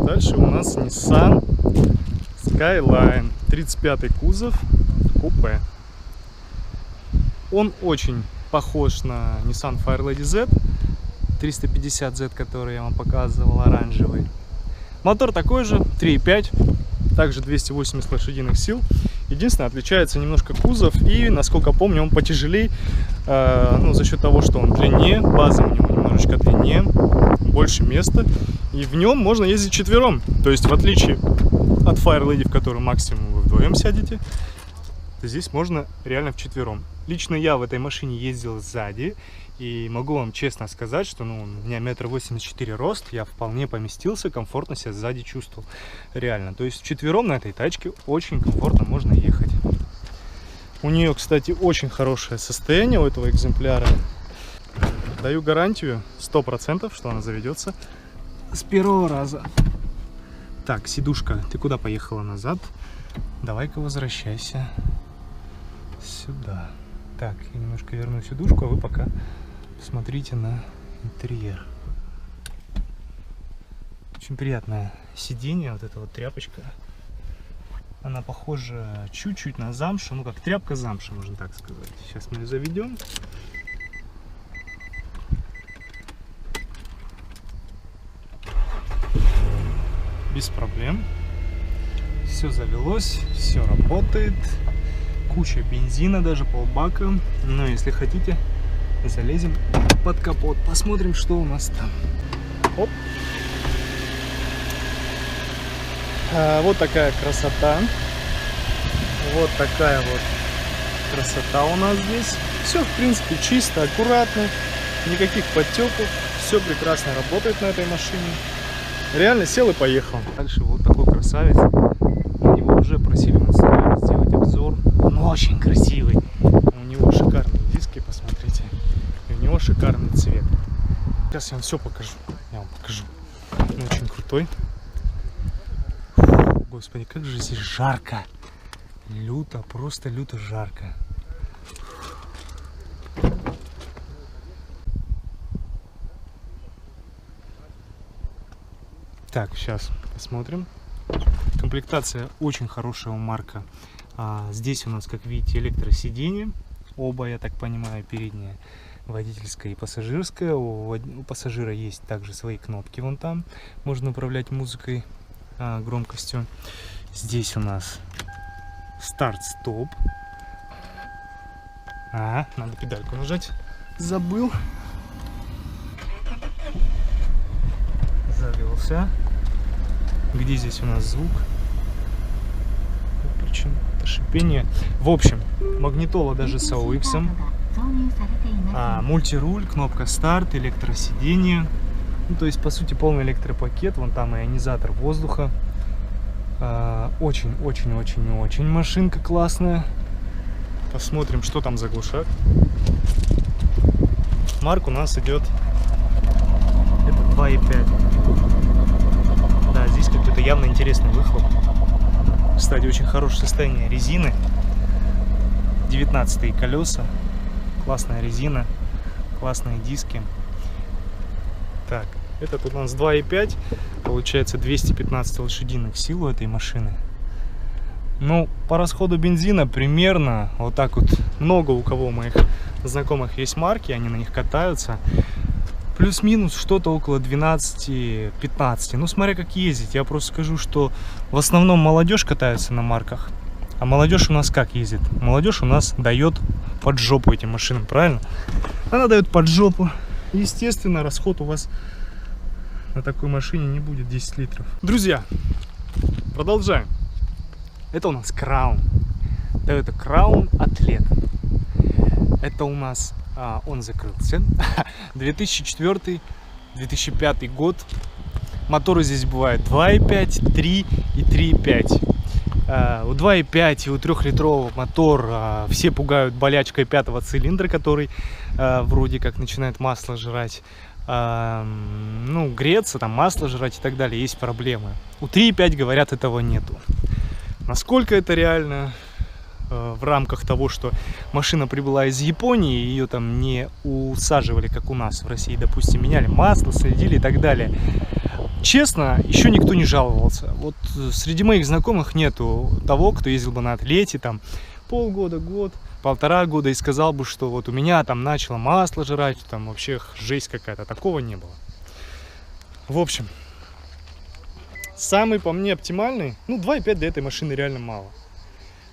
Дальше у нас Nissan Skyline, 35-й кузов, купе. Он очень похож на Nissan Fairlady Z 350Z, который я вам показывал, оранжевый. Мотор такой же, 3.5, также 280 лошадиных сил. Единственное, отличается немножко кузов, и, насколько помню, он потяжелее, за счет того, что он длиннее, база у него немножечко длиннее, больше места, и в нем можно ездить четвером. То есть, в отличие от Fairlady, в котором максимум вы вдвоем сядете, то здесь можно реально вчетвером. Лично я в этой машине ездил сзади, и могу вам честно сказать, что у меня 1,84 м рост, я вполне поместился, комфортно себя сзади чувствовал. Реально. То есть вчетвером на этой тачке очень комфортно можно ехать. У нее, кстати, очень хорошее состояние у этого экземпляра. Даю гарантию 100%, что она заведется с первого раза. Так, сидушка, ты куда поехала назад? Давай-ка возвращайся сюда. Так, я немножко верну сидушку, а вы пока посмотрите на интерьер. Очень приятное сиденье, вот эта вот тряпочка. Она похожа чуть-чуть на замшу, как тряпка замши, можно так сказать. Сейчас мы ее заведем. Без проблем. Все завелось, все работает. Куча бензина, даже полбака. Но если хотите, залезем под капот, посмотрим, что у нас там. Оп. Вот такая красота. Вот такая вот красота у нас здесь. Все, в принципе, чисто, аккуратно. Никаких подтеков. Все прекрасно работает на этой машине. Реально сел и поехал. Дальше вот такой красавец. На него уже просили в Инстаграме сделать обзор. Он очень красивый. У него шикарные диски, посмотрите. И у него шикарный цвет. Сейчас я вам все покажу. Я вам покажу. Он очень крутой. Фу, господи, как же здесь жарко. Люто, просто люто жарко. Так, сейчас посмотрим. Комплектация очень хорошая у Марка. Здесь у нас, как видите, электросиденье. Оба, я так понимаю, переднее водительское и пассажирское. У пассажира есть также свои кнопки вон там. Можно управлять музыкой, громкостью. Здесь у нас старт-стоп. Надо педальку нажать. Забыл. Завелся. Где здесь у нас звук? Выключим. Это шипение. В общем, магнитола даже с AUX. Мультируль, кнопка старт, электросиденье. То есть, по сути, полный электропакет. Вон там ионизатор воздуха. Очень-очень-очень-очень машинка классная. Посмотрим, что там за глушак. Марк у нас идет. Это 2.5. Да, здесь какой-то явно интересный выхлоп. Кстати, очень хорошее состояние резины. 19-е колеса. Классная резина. Классные диски. Так, этот у нас 2.5. Получается 215 лошадиных сил у этой машины. Ну, по расходу бензина примерно вот так вот. Много у кого моих знакомых есть марки, они на них катаются. Плюс-минус что-то около 12-15. Ну, смотря как ездить. Я просто скажу, что в основном молодежь катается на марках. А молодежь у нас как ездит? Молодежь у нас дает под жопу этим машинам, правильно? Она дает под жопу. Естественно, расход у вас на такой машине не будет 10 литров. Друзья, продолжаем. Это у нас Crown. Toyota Crown Athlete. Это у нас... он закрылся. 2004-2005 год. Моторы здесь бывают 2.5, 3 и 3.5. У 2.5 и у 3-литрового мотор все пугают болячкой 5-го цилиндра, который вроде как начинает масло жрать. Греться, там масло жрать и так далее. Есть проблемы. У 3.5, говорят, этого нету. Насколько это реально? В рамках того, что машина прибыла из Японии, ее там не усаживали, как у нас в России, допустим, меняли масло, следили и так далее. честно, еще никто не жаловался. Вот среди моих знакомых нету того, кто ездил бы на атлете там полгода, год, 1,5 года и сказал бы, что вот у меня там начало масло жрать, там вообще жесть какая-то. Такого не было. В общем, самый по мне оптимальный, ну 2,5 для этой машины реально мало.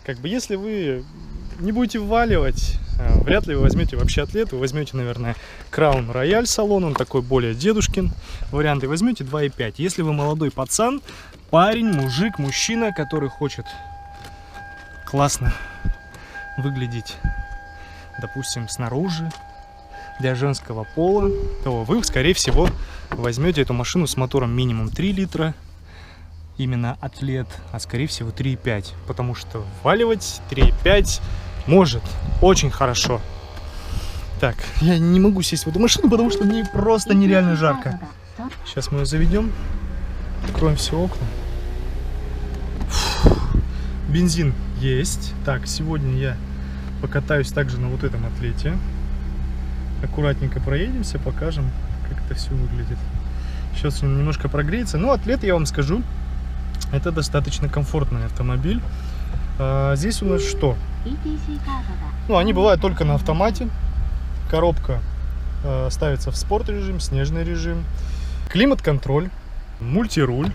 Как бы если вы не будете вваливать, вряд ли вы возьмете вообще атлет, вы возьмете, наверное, Crown Royal салон, он такой более дедушкин вариант, и возьмете 2,5. Если вы молодой пацан, парень, мужик, мужчина, который хочет классно выглядеть, допустим, снаружи, для женского пола, то вы, скорее всего, возьмете эту машину с мотором минимум 3 литра, именно атлет, а скорее всего 3,5, потому что вваливать 3,5 может очень хорошо. Так, я не могу сесть в эту машину, потому что мне просто нереально жарко. Сейчас мы ее заведем, откроем все окна. Фух. Бензин есть. Так, сегодня я покатаюсь также на вот этом атлете. Аккуратненько проедемся, покажем, как это все выглядит. Сейчас он немножко прогреется. Ну, атлет, я вам скажу, это достаточно комфортный автомобиль. Здесь у нас что? Ну, они бывают только на автомате. Коробка ставится в спорт режим, снежный режим. Климат-контроль, мультируль.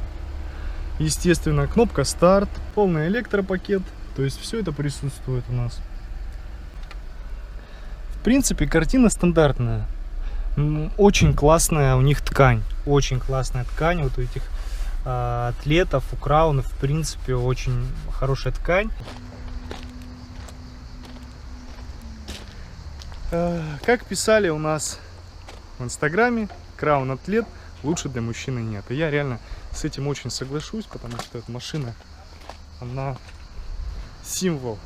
Естественно, кнопка старт, полный электропакет. То есть все это присутствует у нас. В принципе, картина стандартная. Очень классная у них ткань. Очень классная ткань. Вот у этих атлетов, у краунов, в принципе, очень хорошая ткань. Как писали у нас в инстаграме, краун атлет лучше для мужчины нет. И я реально с этим очень соглашусь, потому что эта машина, она символ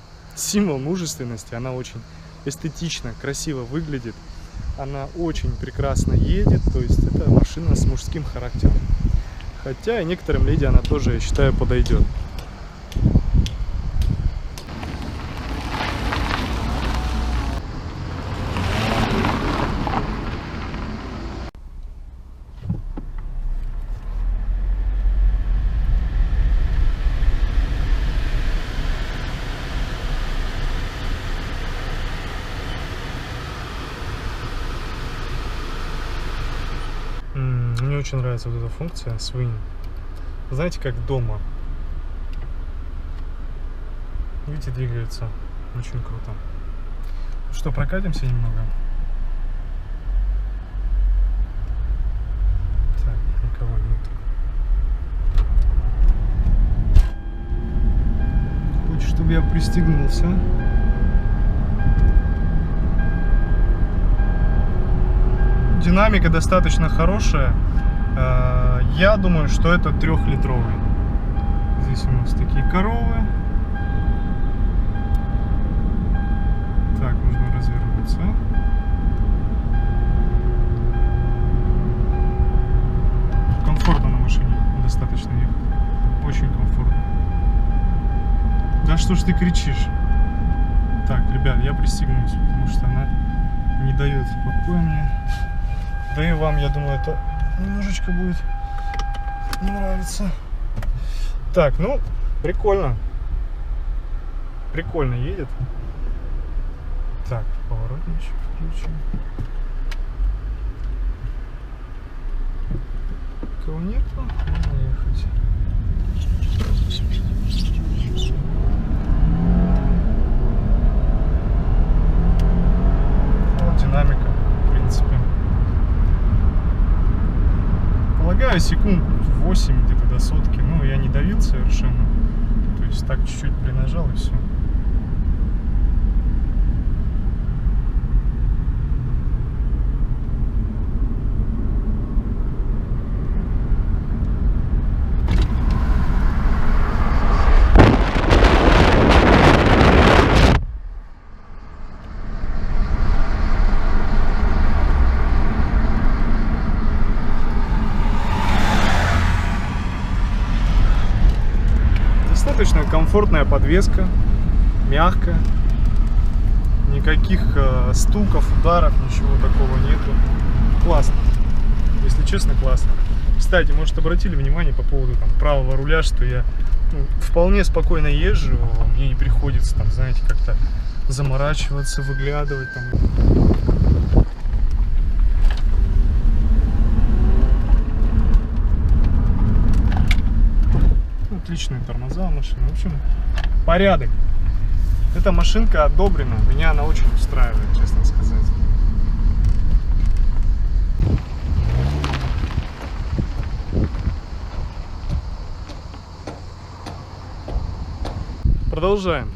мужественности, она очень эстетично, красиво выглядит, она очень прекрасно едет, то есть это машина с мужским характером. Хотя и некоторым леди она тоже, я считаю, подойдет. Мне очень нравится вот эта функция Swing. Знаете, как дома. Видите, двигается. Очень круто. Что, прокатимся немного? Так, никого нет. Хочешь, чтобы я пристегнулся? Динамика достаточно хорошая. Я думаю, что это 3-литровый. Здесь у нас такие коровы. Так, нужно развернуться. Комфортно на машине достаточно ехать. Очень комфортно. Да что ж ты кричишь? Так, ребят, я пристегнусь, потому что она не дает покоя мне. Да и вам, я думаю, это немножечко будет не нравиться. Так, ну, прикольно. Прикольно едет. Так, поворотничек включим. Кого нету, можно ехать. Вот динамика, в принципе. Полагаю, секунд 8 где-то до сотки. Ну, я не давил совершенно. То есть так чуть-чуть принажал и все. Достаточно комфортная подвеска, мягкая, никаких стуков, ударов, ничего такого нету. Классно, если честно, классно. Кстати, может, обратили внимание по поводу там правого руля, что я вполне спокойно езжу, мне не приходится там, знаете, как-то заморачиваться, выглядывать там. Отличные тормоза машины, в общем, порядок. Эта машинка одобрена, меня она очень устраивает, честно сказать. Продолжаем.